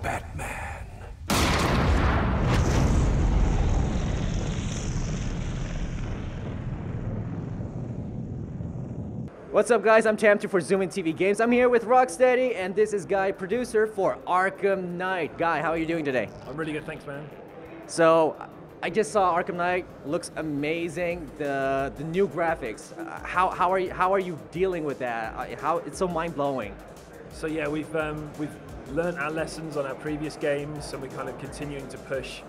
Batman. What's up, guys? I'm TamTu for Zoomin TV Games. I'm here with Rocksteady, and this is Guy, producer for Arkham Knight. Guy, how are you doing today? I'm really good, thanks, man. So, I just saw Arkham Knight. Looks amazing. The new graphics. How are you dealing with that? How it's so mind blowing. So yeah, we've learned our lessons on our previous games, and we're kind of continuing to push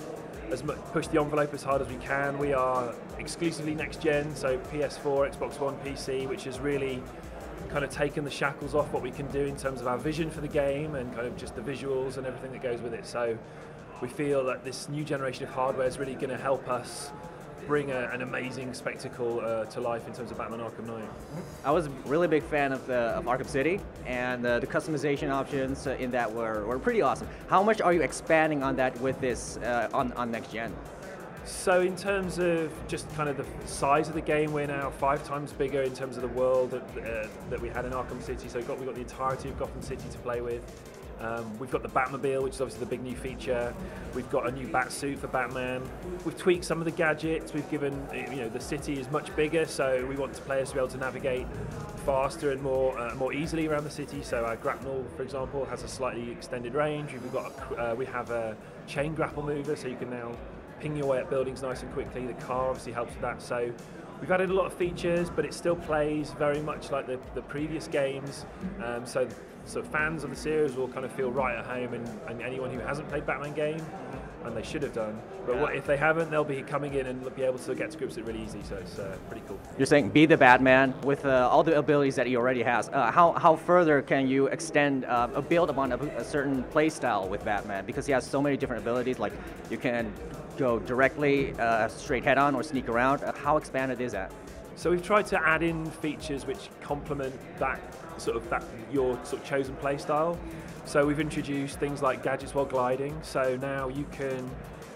the envelope as hard as we can. We are exclusively next gen, so PS4, Xbox One, PC, which has really kind of taken the shackles off what we can do in terms of our vision for the game and kind of just the visuals and everything that goes with it. So we feel that this new generation of hardware is really going to help us bring an amazing spectacle to life in terms of Batman Arkham Knight. I was a really big fan of Arkham City, and the customization options in that were pretty awesome. How much are you expanding on that with this on next gen? So in terms of just kind of the size of the game, we're now 5 times bigger in terms of the world that we had in Arkham City. So we've got the entirety of Gotham City to play with. We've got the Batmobile, which is obviously the big new feature. We've got a new bat suit for Batman. We've tweaked some of the gadgets. We've given, the city is much bigger, so we want players to be able to navigate faster and more easily around the city. So our grapnel, for example, has a slightly extended range. We have a chain grapple mover, so you can now ping your way up buildings nice and quickly. The car obviously helps with that. So we've added a lot of features, but it still plays very much like the previous games. So fans of the series will kind of feel right at home, and anyone who hasn't played Batman game, and they should have done, but what if they haven't, they'll be coming in and be able to get to grips with it really easy, so it's pretty cool. You're saying be the Batman with all the abilities that he already has. How further can you extend a build upon a certain play style with Batman? Because he has so many different abilities, like you can go directly straight head on or sneak around. How expanded is that? So we've tried to add in features which complement your chosen play style. So we've introduced things like gadgets while gliding. So now you can,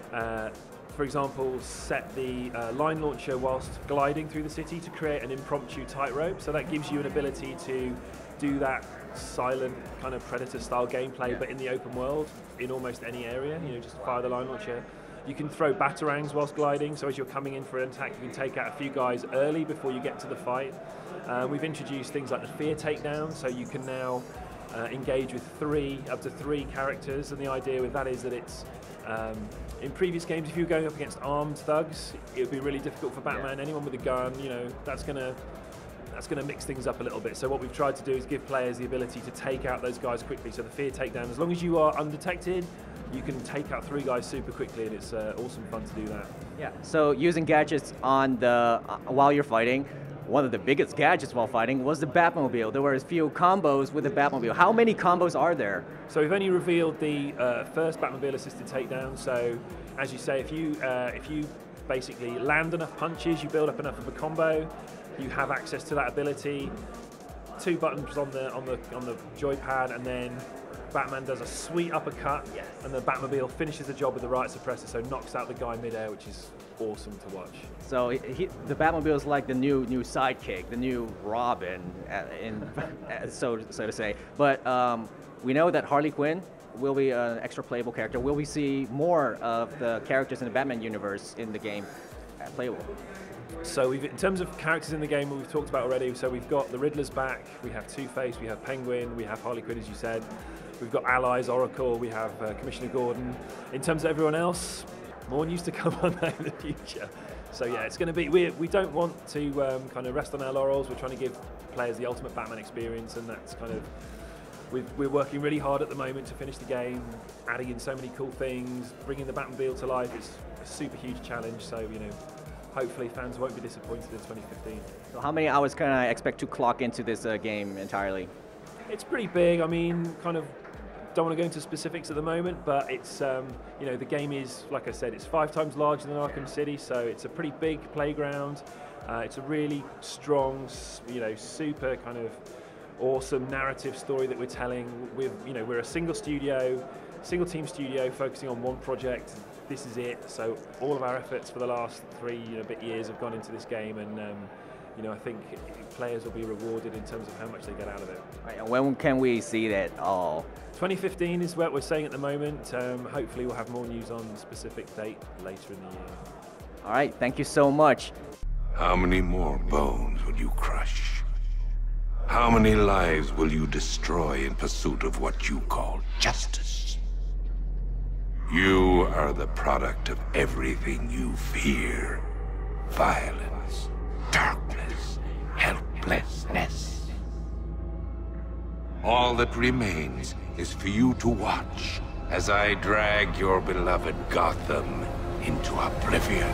for example, set the line launcher whilst gliding through the city to create an impromptu tightrope. So that gives you an ability to do that silent kind of Predator-style gameplay, but in the open world, in almost any area. Just fire the line launcher. You can throw batarangs whilst gliding, so as you're coming in for an attack, you can take out a few guys early before you get to the fight. We've introduced things like the fear takedown, so you can now engage with up to three characters, and the idea with that is that it's, in previous games, if you were going up against armed thugs, it would be really difficult for Batman. Anyone with a gun, that's going to mix things up a little bit. So what we've tried to do is give players the ability to take out those guys quickly. So the fear takedown, as long as you are undetected, you can take out 3 guys super quickly, and it's awesome fun to do that. Yeah. So using gadgets on while you're fighting, one of the biggest gadgets while fighting was the Batmobile. There were a few combos with the Batmobile. How many combos are there? So we've only revealed the first Batmobile assisted takedown. So as you say, if you basically land enough punches, you build up enough of a combo, you have access to that ability. 2 buttons on the joypad, and then Batman does a sweet uppercut, and the Batmobile finishes the job with the right suppressor, so knocks out the guy midair, which is awesome to watch. So the Batmobile is like the new sidekick, the new Robin, so to say. But we know that Harley Quinn will be an extra playable character. Will we see more of the characters in the Batman universe in the game playable? So in terms of characters in the game, we've talked about already, so we've got the Riddler's back, we have Two-Face, we have Penguin, we have Harley Quinn, as you said. We've got allies, Oracle, we have Commissioner Gordon. In terms of everyone else, more news to come on that in the future. So yeah, it's going to be, we don't want to kind of rest on our laurels. We're trying to give players the ultimate Batman experience, and that's kind of, we're working really hard at the moment to finish the game, adding in so many cool things, bringing the Batmobile to life. It's a super huge challenge, so hopefully fans won't be disappointed in 2015. So how many hours can I expect to clock into this game entirely? It's pretty big. I mean, kind of don't want to go into specifics at the moment, but it's, the game is, like I said, it's 5 times larger than Arkham City, so it's a pretty big playground. It's a really strong, super kind of awesome narrative story that we're telling. We're a single team studio focusing on one project. This is it. So all of our efforts for the last 3 bit years have gone into this game, and I think players will be rewarded in terms of how much they get out of it. Right, and when can we see that all? 2015 is what we're saying at the moment. Hopefully we'll have more news on the specific date later in the year. All right, thank you so much. How many more bones will you crush? How many lives will you destroy in pursuit of what you call justice? You are the product of everything you fear. Violence, darkness, helplessness. All that remains is for you to watch as I drag your beloved Gotham into oblivion.